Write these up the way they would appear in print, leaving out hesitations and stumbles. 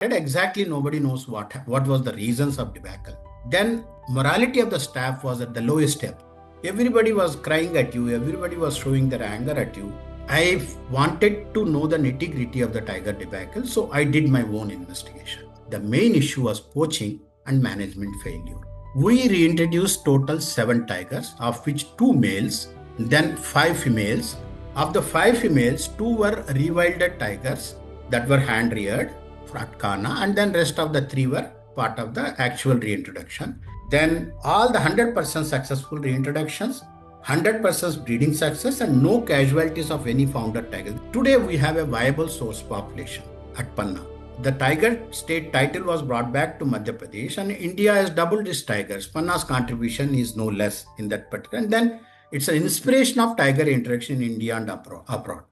Exactly, nobody knows what was the reasons of debacle. Then morality of the staff was at the lowest step. Everybody was crying at you, everybody was showing their anger at you. I wanted to know the nitty-gritty of the tiger debacle, so I did my own investigation. The main issue was poaching and management failure. We reintroduced total 7 tigers, of which 2 males, then 5 females. Of the 5 females, 2 were rewilded tigers that were hand reared at Panna, and then rest of the 3 were part of the actual reintroduction. Then all the 100% successful reintroductions, 100% breeding success, and no casualties of any founder tiger. Today we have a viable source population at Panna. The tiger state title was brought back to Madhya Pradesh, and India has doubled its tigers. Panna's contribution is no less in that particular. And then it's an inspiration of tiger introduction in India and abroad.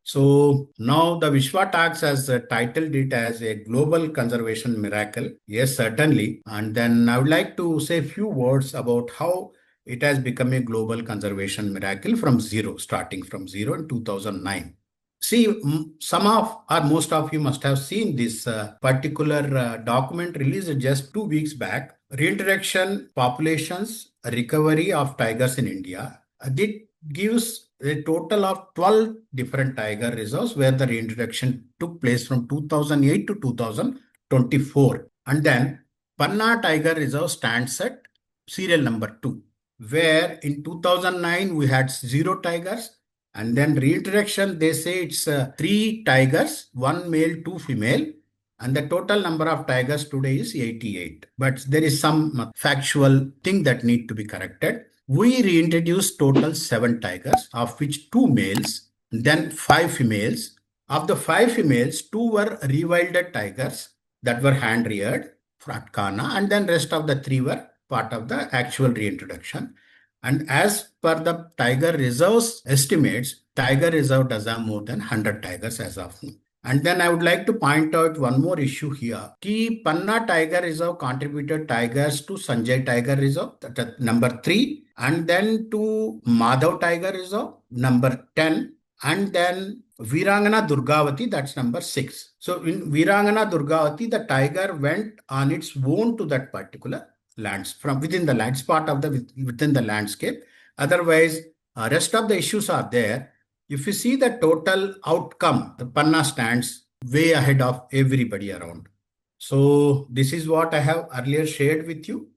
So now the Vishwa Talks has titled it as a global conservation miracle. Yes, certainly. And then I would like to say a few words about how it has become a global conservation miracle from zero, starting from zero in 2009. See, some of or most of you must have seen this particular document released just 2 weeks back. Reintroduction populations recovery of tigers in India. It gives a total of 12 different tiger reserves where the reintroduction took place from 2008 to 2024. And then Panna Tiger Reserve stands at serial number 2, where in 2009 we had 0 tigers. And then reintroduction, they say it's 3 tigers, 1 male, 2 female. And the total number of tigers today is 88. But there is some factual thing that need to be corrected. We reintroduced total 7 tigers, of which 2 males, then 5 females. Of the 5 females, 2 were rewilded tigers that were hand reared at Panna, and then rest of the 3 were part of the actual reintroduction. And as per the tiger reserves estimates, tiger reserve does have more than 100 tigers as of now. And then I would like to point out one more issue here. Ki Panna Tiger Reserve contributed tigers to Sanjay Tiger Reserve, that number 3, and then to Madhav Tiger Reserve, number 10, and then Virangana Durgavati, that's number 6. So in Virangana Durgavati, the tiger went on its own to that particular lands from within the lands part of the within the landscape. Otherwise, rest of the issues are there. If you see the total outcome, the Panna stands way ahead of everybody around. So this is what I have earlier shared with you.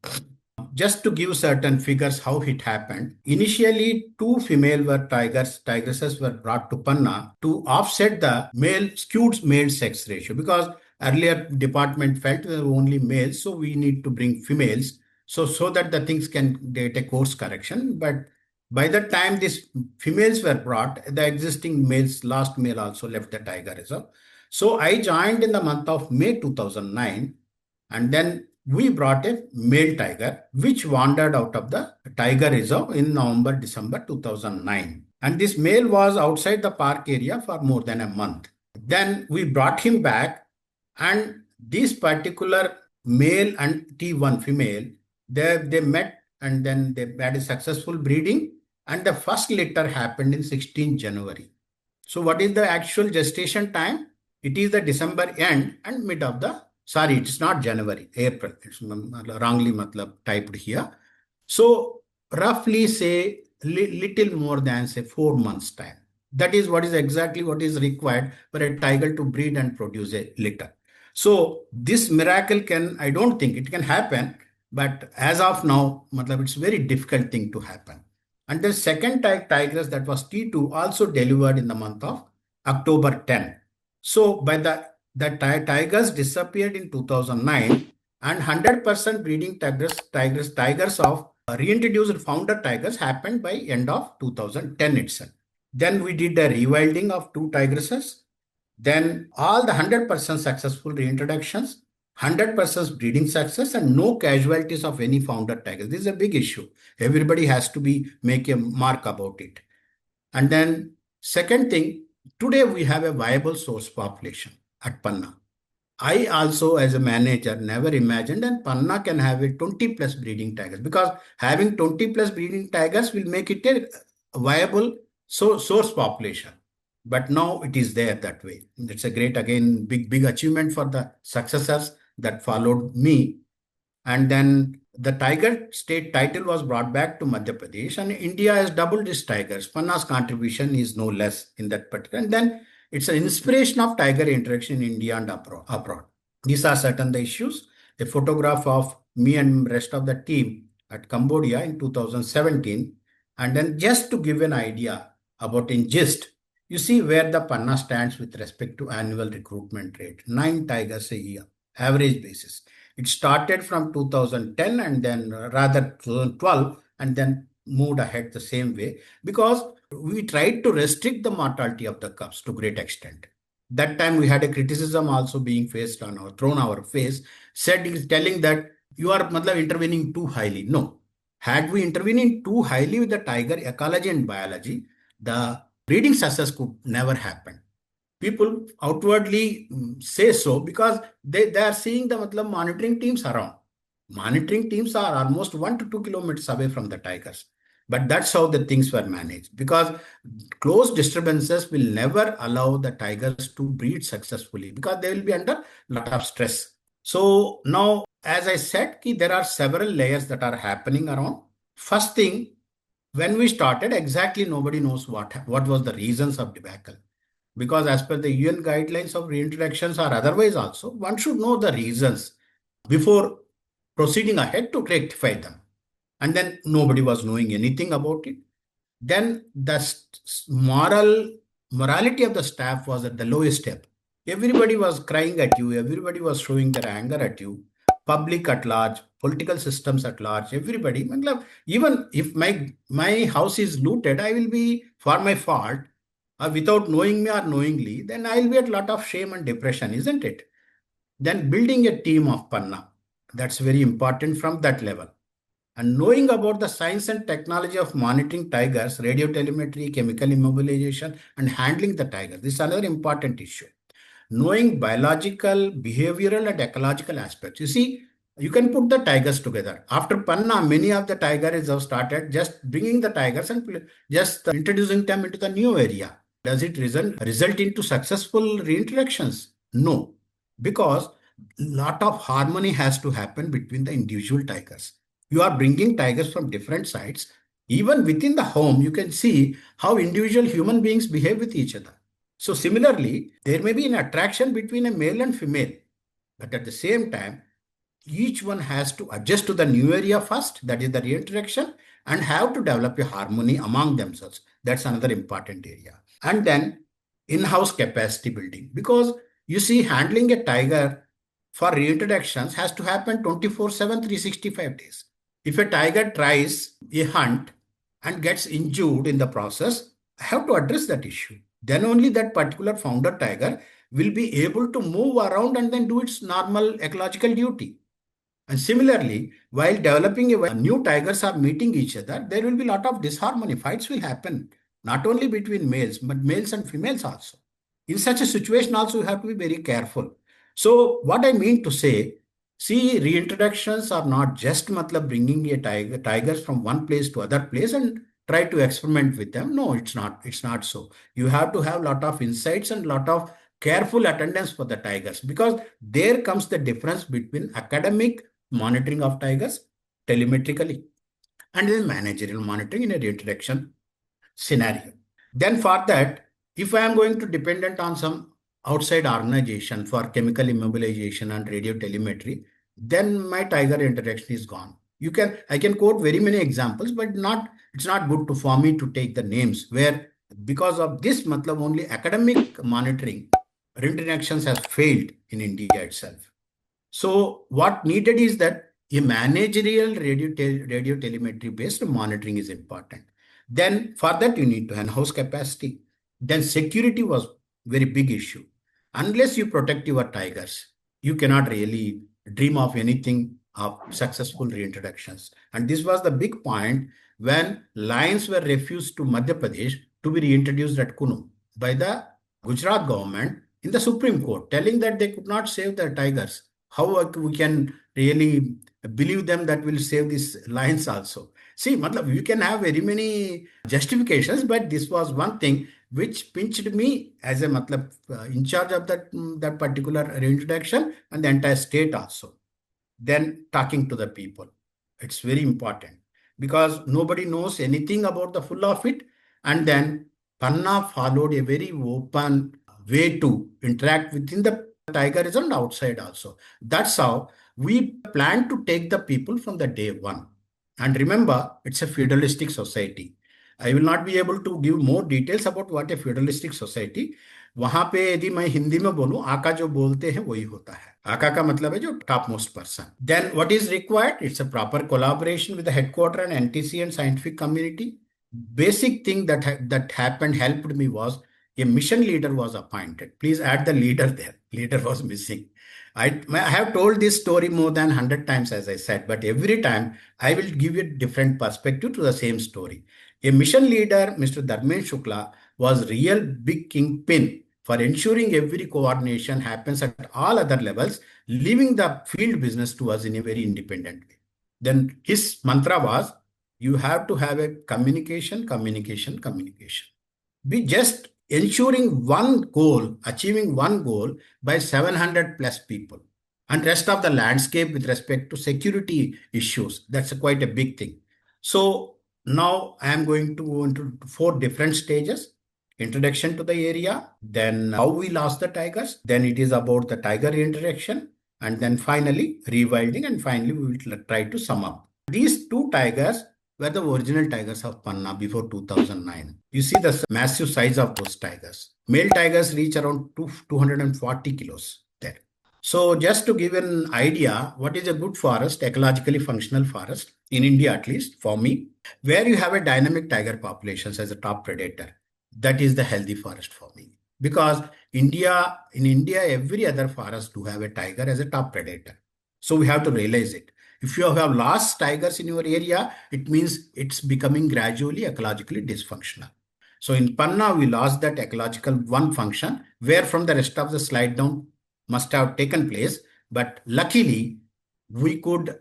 Just to give certain figures how it happened. Initially, 2 female tigresses were brought to Panna to offset the skewed male sex ratio, because earlier department felt there were only males, so we need to bring females so that the things can get a course correction. But by the time these females were brought, the existing males, last male also left the tiger reserve. So I joined in the month of May 2009, and then we brought a male tiger which wandered out of the tiger reserve in November, December 2009. And this male was outside the park area for more than a month. Then we brought him back, and this particular male and T1 female, they met, and then they had a successful breeding, and the first litter happened in 16 January. So what is the actual gestation time? It is the December end and mid of the, sorry, it's not January, April. It's wrongly typed here. So roughly say little more than say 4 months time. That is exactly what is required for a tiger to breed and produce a litter. So this miracle I don't think it can happen, but as of now, it's a very difficult thing to happen. And the second tigress, that was T2, also delivered in the month of October 10. So by the tigers disappeared in 2009, and 100% breeding tigers of reintroduced founder tigers happened by end of 2010 itself. Then we did a rewilding of 2 tigresses, Then all the 100% successful reintroductions, 100% breeding success, and no casualties of any founder tigers. This is a big issue. Everybody has to be make a mark about it. And then second thing, today we have a viable source population at Panna. I also, as a manager, never imagined and Panna can have a 20 plus breeding tigers, because having 20 plus breeding tigers will make it a viable source population. But now it is there that way. It's a great, again, big achievement for the successors that followed me. And then the tiger state title was brought back to Madhya Pradesh, and India has doubled its tigers. Panna's contribution is no less in that particular. And then it's an inspiration of tiger interaction in India and abroad. These are certain the issues. A photograph of me and rest of the team at Cambodia in 2017. And then just to give an idea about in gist, you see where the Panna stands with respect to annual recruitment rate. 9 tigers a year, average basis. It started from 2010 and then rather 2012 and then moved ahead the same way, because we tried to restrict the mortality of the cubs to great extent. That time we had a criticism also being faced on our thrown our face, telling that you are intervening too highly. No. Had we intervened too highly with the tiger ecology and biology, the breeding success could never happen. People outwardly say so because they are seeing the monitoring teams around. Monitoring teams are almost 1 to 2 kilometers away from the tigers. But that's how the things were managed, because close disturbances will never allow the tigers to breed successfully, because they will be under a lot of stress. So now, as I said, there are several layers that are happening around. First thing, when we started, exactly nobody knows what was the reasons of debacle. Because as per the UN guidelines of reintroductions or otherwise also, one should know the reasons before proceeding ahead to rectify them. And then nobody was knowing anything about it. Then the morality of the staff was at the lowest step. Everybody was crying at you. Everybody was showing their anger at you. Public at large, political systems at large, everybody. Even if my house is looted, I will be for my fault, without knowing me or knowingly, then I'll be at a lot of shame and depression, isn't it? Then building a team of Panna, that's very important from that level. And knowing about the science and technology of monitoring tigers, radio telemetry, chemical immobilization, and handling the tigers. This is another important issue. Knowing biological, behavioral, and ecological aspects. You see, you can put the tigers together. After Panna, many of the tigers have started just bringing the tigers and just introducing them into the new area. Does it result into successful reintroductions? No, because lot of harmony has to happen between the individual tigers. You are bringing tigers from different sides. Even within the home, you can see how individual human beings behave with each other. So similarly, there may be an attraction between a male and female, but at the same time, each one has to adjust to the new area first, that is the reintroduction, and have to develop a harmony among themselves. That's another important area. And then in-house capacity building, because you see, handling a tiger for reintroductions has to happen 24/7, 365 days. If a tiger tries a hunt and gets injured in the process, I have to address that issue. Then only that particular founder tiger will be able to move around and then do its normal ecological duty. And similarly, while developing new tigers are meeting each other, there will be a lot of disharmony. Fights will happen, not only between males, but males and females also. In such a situation also, you have to be very careful. So what I mean to say, see, reintroductions are not just bringing tigers from one place to other place and try to experiment with them. No, it's not. It's not so. You have to have a lot of insights and lot of careful attendance for the tigers, because there comes the difference between academic monitoring of tigers telemetrically and then managerial monitoring in a reintroduction scenario. Then for that, if I am going to dependent on some outside organization for chemical immobilization and radio telemetry, then my tiger interaction is gone. I can quote very many examples, but it's not good for me to take the names where because of this only academic monitoring reintroductions has failed in India itself. So what needed is that a managerial radio telemetry based monitoring is important. Then for that you need to enhance capacity. Then security was very big issue. Unless you protect your tigers, you cannot really dream of anything of successful reintroductions. And this was the big point when lions were refused to Madhya Pradesh to be reintroduced at Kunu by the Gujarat government in the Supreme Court, telling that they could not save the tigers. How we can really believe them that will save these lions also? See, matlab, you can have very many justifications, but this was one thing which pinched me as a matlab, in charge of that particular reintroduction and the entire state also. Then talking to the people, it's very important because nobody knows anything about the full of it. And then Panna followed a very open way to interact within the tigerism and outside also. That's how we plan to take the people from the day one. And remember, it's a feudalistic society. I will not be able to give more details about what a feudalistic society. वहां पे यदि मैं हिंदी में बोलूं, आका जो बोलते हैं वही होता है. आका का मतलब है जो top most person. Then what is required? It's a proper collaboration with the headquarter and NTC and scientific community. Basic thing that happened helped me was a mission leader was appointed. Please add the leader there. Leader was missing. I have told this story more than 100 times, as I said, but every time I will give you a different perspective to the same story. A mission leader, Mr. Dharmen Shukla, was real big kingpin for ensuring every coordination happens at all other levels, leaving the field business to us in a very independent way. Then his mantra was, you have to have a communication, communication, communication. Be just ensuring one goal, achieving one goal by 700 plus people and rest of the landscape with respect to security issues. That's quite a big thing. So now I am going to go into 4 different stages. Introduction to the area, then how we lost the tigers, then it is about the tiger introduction, and then finally rewilding, and finally we will try to sum up. These 2 tigers were the original tigers of Panna before 2009. You see the massive size of those tigers. Male tigers reach around 240 kilos there. So just to give an idea, what is a good forest, ecologically functional forest, in India at least, for me, where you have a dynamic tiger populations as a top predator. That is the healthy forest for me. Because in India, every other forest do have a tiger as a top predator. So we have to realize it. If you have lost tigers in your area, it means it's becoming gradually ecologically dysfunctional. So in Panna, we lost that ecological one function, where from the rest of the slide down must have taken place. But luckily, we could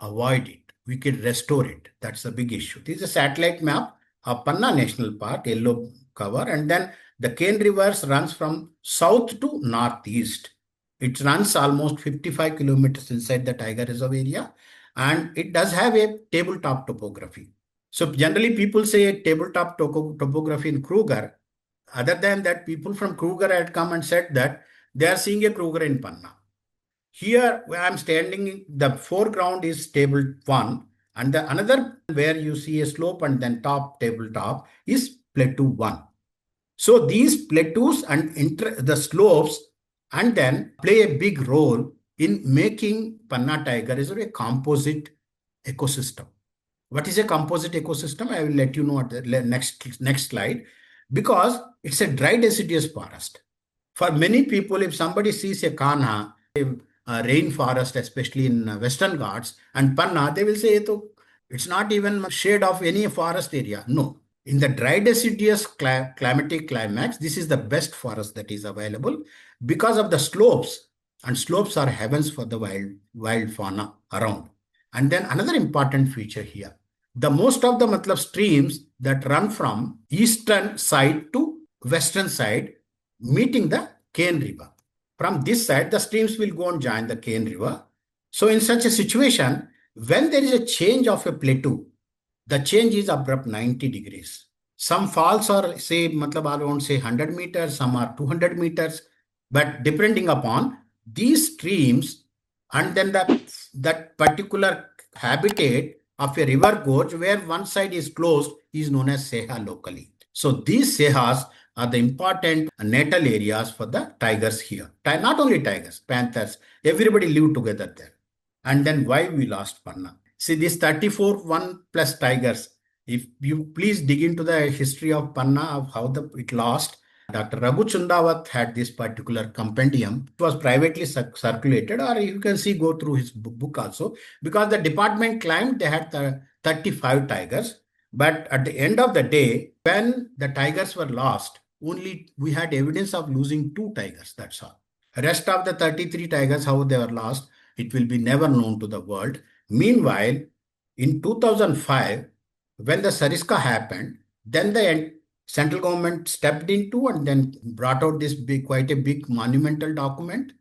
avoid it. We could restore it. That's the big issue. This is a satellite map of Panna National Park, yellow cover. And then the Cane Rivers runs from south to northeast. It runs almost 55 kilometers inside the tiger reserve area, and it does have a tabletop topography. So generally people say tabletop topography in Kruger. Other than that, people from Kruger had come and said that they are seeing a Kruger in Panna. Here where I'm standing, the foreground is table 1, and the another where you see a slope and then top tabletop is plateau 1. So these plateaus and the slopes and then play a big role in making Panna tiger reserve a composite ecosystem. What is a composite ecosystem? I will let you know at the next slide, because it's a dry deciduous forest. For many people, if somebody sees a Kanha, a rainforest, especially in Western Ghats, and Panna, they will say, it's not even shade of any forest area. No. In the dry deciduous climatic climax, this is the best forest that is available because of the slopes, and slopes are heavens for the wild fauna around. And then another important feature here, the most of the streams that run from eastern side to western side meeting the Cane River. From this side, the streams will go and join the Cane River. So in such a situation, when there is a change of a plateau, the change is abrupt 90 degrees. Some falls are say, around say 100 meters, some are 200 meters, but depending upon these streams and then that particular habitat of a river gorge where one side is closed is known as Seha locally. So these Sehas are the important natal areas for the tigers here. Not only tigers, panthers, everybody live together there. And then why we lost Panna? See, these 34 1 plus tigers, if you please dig into the history of Panna, of how it lost, Dr. Raghu Chundawat had this particular compendium. It was privately circulated, or you can see, go through his book also, because the department claimed they had 35 tigers. But at the end of the day, when the tigers were lost, only we had evidence of losing 2 tigers. That's all. Rest of the 33 tigers, how they were lost, it will be never known to the world. Meanwhile, in 2005, when the Sariska happened, then the central government stepped into and then brought out this quite a big monumental document,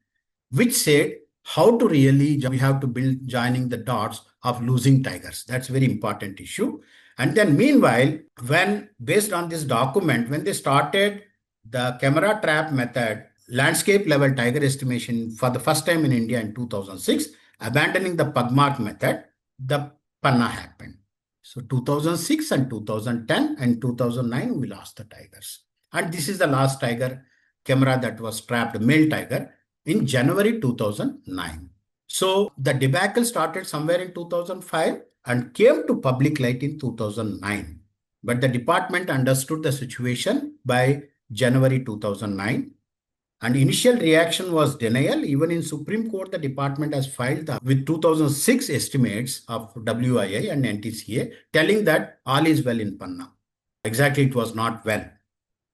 which said how to really we have to build joining the dots of losing tigers. That's a very important issue. And then meanwhile, when based on this document, when they started the camera trap method, landscape level tiger estimation for the first time in India in 2006, abandoning the pugmark method, the Panna happened. So 2006 and 2010 and 2009, we lost the tigers. And this is the last tiger camera that was trapped, male tiger, in January 2009. So the debacle started somewhere in 2005 and came to public light in 2009. But the department understood the situation by January 2009. And initial reaction was denial. Even in Supreme Court, the department has filed with 2006 estimates of WIA and NTCA telling that all is well in Panna. Exactly, it was not well.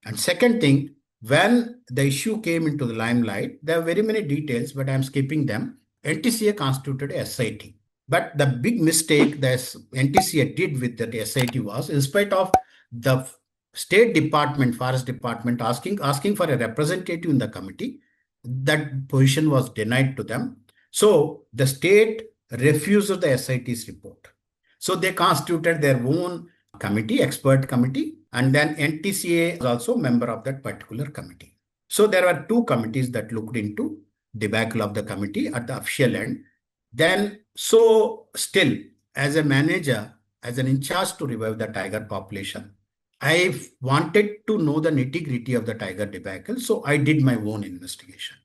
And second thing, when the issue came into the limelight, there are very many details, but I'm skipping them. NTCA constituted a SIT. But the big mistake that NTCA did with that SIT was, in spite of the State Department, Forest Department asking for a representative in the committee, that position was denied to them. So the state refused the SIT's report. So they constituted their own committee, expert committee, and then NTCA was also a member of that particular committee. So there were 2 committees that looked into debacle of the committee at the official end. Then, so still, as a manager, as an in charge to revive the tiger population, I wanted to know the nitty-gritty of the tiger debacle, so I did my own investigation.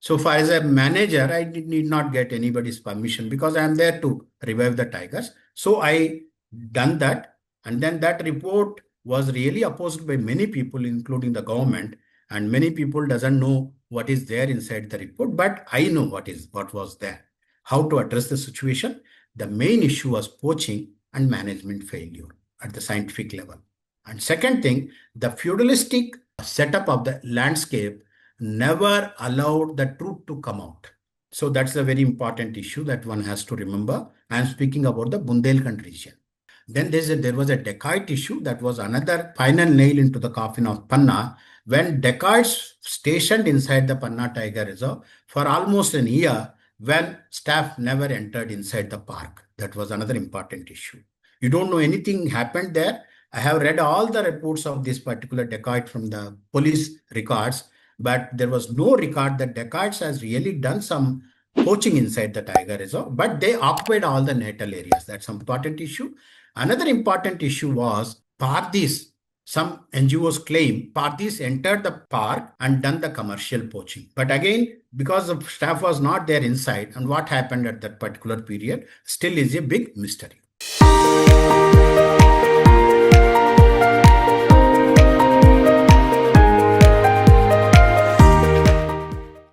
So far as a manager, I need not get anybody's permission because I am there to revive the tigers. So I done that, and then that report was really opposed by many people, including the government, and many people doesn't know what is there inside the report, but I know what was there. How to address the situation? The main issue was poaching and management failure at the scientific level. And second thing, the feudalistic setup of the landscape never allowed the truth to come out. So that's a very important issue that one has to remember. I am speaking about the Bundelkhand region. Then there was a dacoit issue that was another final nail into the coffin of Panna, when dacoits stationed inside the Panna Tiger Reserve for almost a year when staff never entered inside the park. That was another important issue. You don't know anything happened there. I have read all the reports of this particular dacoit from the police records, but there was no record that dacoits has really done some poaching inside the tiger reserve, but they occupied all the natal areas. That's an important issue. Another important issue was Pardis. Some NGOs claim Pardis entered the park and done the commercial poaching. But again, because the staff was not there inside, and what happened at that particular period still is a big mystery.